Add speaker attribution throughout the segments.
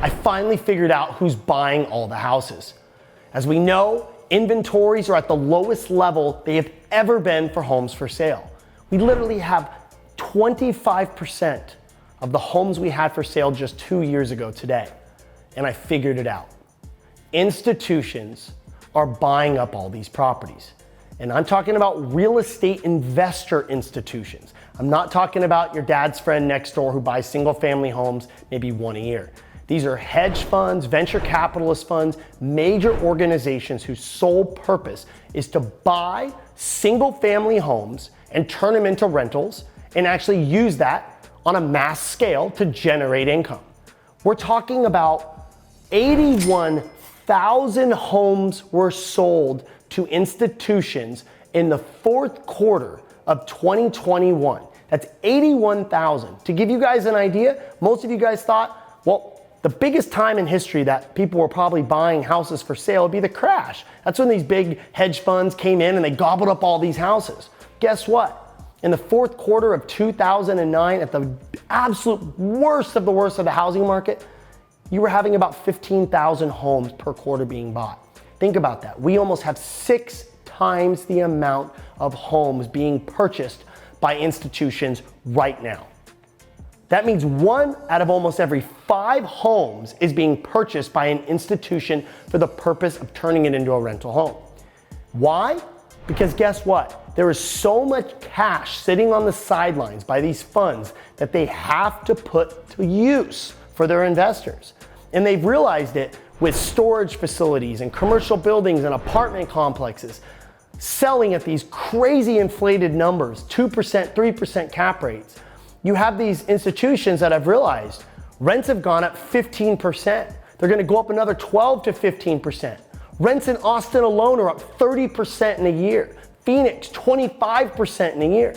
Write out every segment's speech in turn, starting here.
Speaker 1: I finally figured out who's buying all the houses. As we know, inventories are at the lowest level they have ever been for homes for sale. We literally have 25% of the homes we had for sale just 2 years ago today. And I figured it out. Institutions are buying up all these properties. And I'm talking about real estate investor institutions. I'm not talking about your dad's friend next door who buys single family homes, maybe one a year. These are hedge funds, venture capitalist funds, major organizations whose sole purpose is to buy single family homes and turn them into rentals and actually use that on a mass scale to generate income. We're talking about 81,000 homes were sold to institutions in the fourth quarter of 2021. That's 81,000. To give you guys an idea, most of you guys thought, well, the biggest time in history that people were probably buying houses for sale would be the crash. That's when these big hedge funds came in and they gobbled up all these houses. Guess what? In the fourth quarter of 2009, at the absolute worst of the housing market, you were having about 15,000 homes per quarter being bought. Think about that. We almost have 6 times the amount of homes being purchased by institutions right now. That means 1 out of almost every 5 homes is being purchased by an institution for the purpose of turning it into a rental home. Why? Because guess what? There is so much cash sitting on the sidelines by these funds that they have to put to use for their investors. And they've realized it with storage facilities and commercial buildings and apartment complexes selling at these crazy inflated numbers, 2%, 3% cap rates. You have these institutions that have realized rents have gone up 15%. They're gonna go up another 12 to 15%. Rents in Austin alone are up 30% in a year. Phoenix, 25% in a year.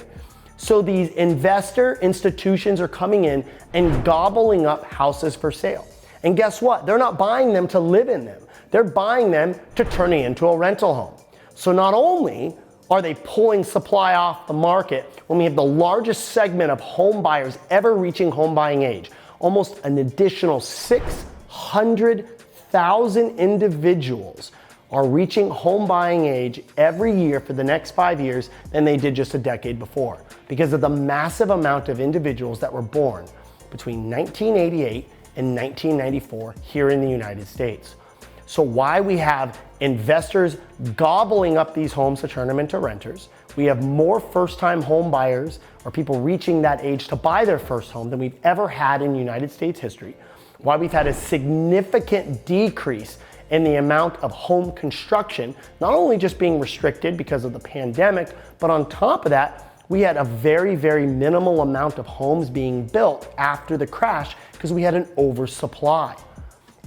Speaker 1: So these investor institutions are coming in and gobbling up houses for sale. And guess what? They're not buying them to live in them. They're buying them to turn it into a rental home. So not only are they pulling supply off the market when we have the largest segment of home buyers ever reaching home buying age, almost an additional 600,000 individuals are reaching home buying age every year for the next 5 years than they did just a decade before, because of the massive amount of individuals that were born between 1988 and 1994 here in the United States. So why we have investors gobbling up these homes to turn them into renters, we have more first-time home buyers or people reaching that age to buy their first home than we've ever had in United States history, why we've had a significant decrease in the amount of home construction, not only just being restricted because of the pandemic, but on top of that, we had a very, very minimal amount of homes being built after the crash because we had an oversupply.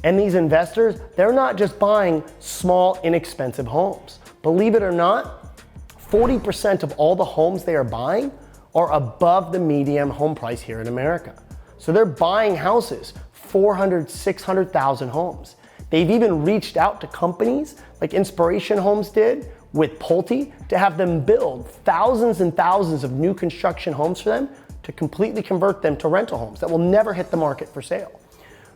Speaker 1: And these investors, they're not just buying small, inexpensive homes. Believe it or not, 40% of all the homes they are buying are above the median home price here in America. So they're buying houses, 400, 600,000 homes. They've even reached out to companies like Inspiration Homes did with Pulte to have them build thousands and thousands of new construction homes for them to completely convert them to rental homes that will never hit the market for sale.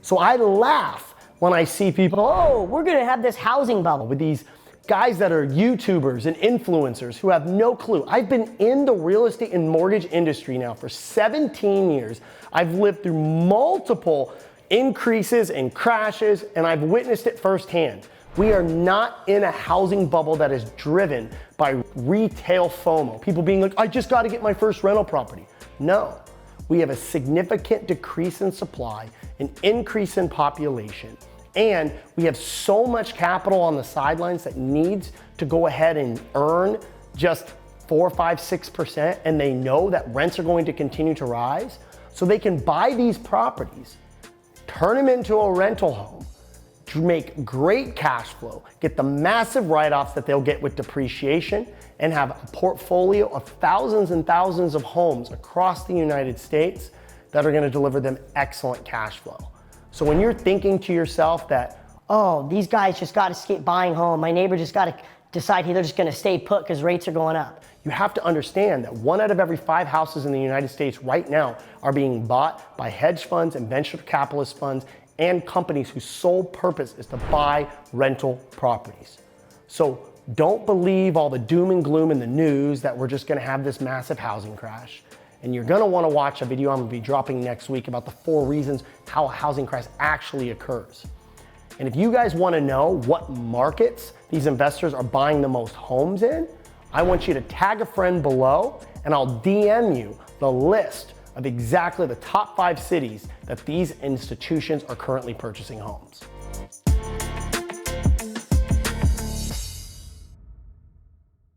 Speaker 1: So I laugh when I see people, oh, we're gonna have this housing bubble with these guys that are YouTubers and influencers who have no clue. I've been in the real estate and mortgage industry now for 17 years. I've lived through multiple increases and crashes, and I've witnessed it firsthand. We are not in a housing bubble that is driven by retail FOMO. People being like, I just gotta get my first rental property. No, we have a significant decrease in supply, an increase in population, and we have so much capital on the sidelines that needs to go ahead and earn just 4, 5, 6%, and they know that rents are going to continue to rise, so they can buy these properties, turn them into a rental home, to make great cash flow, get the massive write-offs that they'll get with depreciation, and have a portfolio of thousands and thousands of homes across the United States that are gonna deliver them excellent cash flow. So when you're thinking to yourself that, oh, these guys just gotta skip buying home, my neighbor just gotta decide they're just gonna stay put because rates are going up. You have to understand that 1 out of every 5 houses in the United States right now are being bought by hedge funds and venture capitalist funds and companies whose sole purpose is to buy rental properties. So don't believe all the doom and gloom in the news that we're just gonna have this massive housing crash. And you're gonna wanna watch a video I'm gonna be dropping next week about the 4 reasons how a housing crash actually occurs. And if you guys wanna know what markets these investors are buying the most homes in, I want you to tag a friend below and I'll DM you the list of exactly the top 5 cities that these institutions are currently purchasing homes.